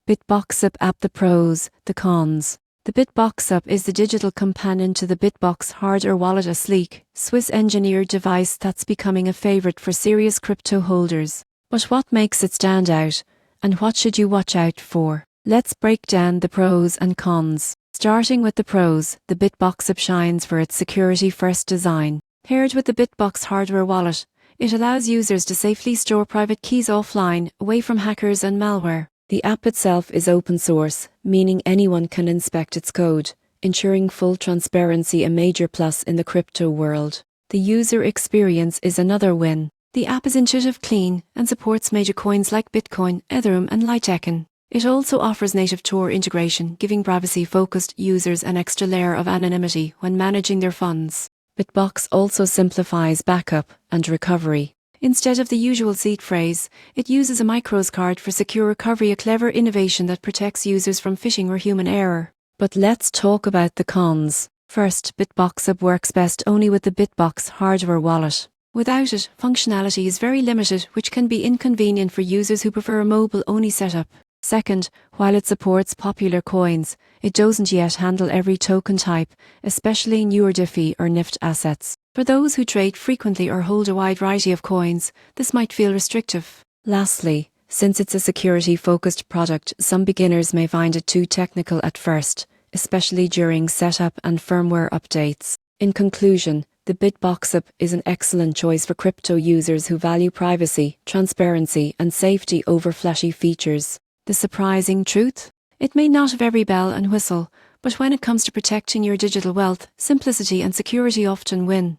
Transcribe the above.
BitBoxApp app. The pros, the cons. The BitBoxApp is the digital companion to the BitBox hardware wallet, a sleek, Swiss-engineered device that's becoming a favorite for serious crypto holders. But what makes it stand out, and what should you watch out for? Let's break down the pros and cons. Starting with the pros, the BitBoxApp shines for its security-first design. Paired with the BitBox hardware wallet, it allows users to safely store private keys offline, away from hackers and malware. The app itself is open source, meaning anyone can inspect its code, ensuring full transparency, a major plus in the crypto world. The user experience is another win. The app is intuitive, clean, and supports major coins like Bitcoin, Ethereum, and Litecoin. It also offers native Tor integration, giving privacy-focused users an extra layer of anonymity when managing their funds. BitBox also simplifies backup and recovery. Instead of the usual seed phrase, it uses a micros card for secure recovery, a clever innovation that protects users from phishing or human error. But let's talk about the cons. First, BitBoxApp works best only with the BitBox hardware wallet. Without it, functionality is very limited, which can be inconvenient for users who prefer a mobile-only setup. Second, while it supports popular coins, it doesn't yet handle every token type, especially newer DeFi or NIFT assets. For those who trade frequently or hold a wide variety of coins, this might feel restrictive. Lastly, since it's a security-focused product, some beginners may find it too technical at first, especially during setup and firmware updates. In conclusion, the BitBoxApp is an excellent choice for crypto users who value privacy, transparency, and safety over flashy features. The surprising truth? It may not have every bell and whistle, but when it comes to protecting your digital wealth, simplicity and security often win.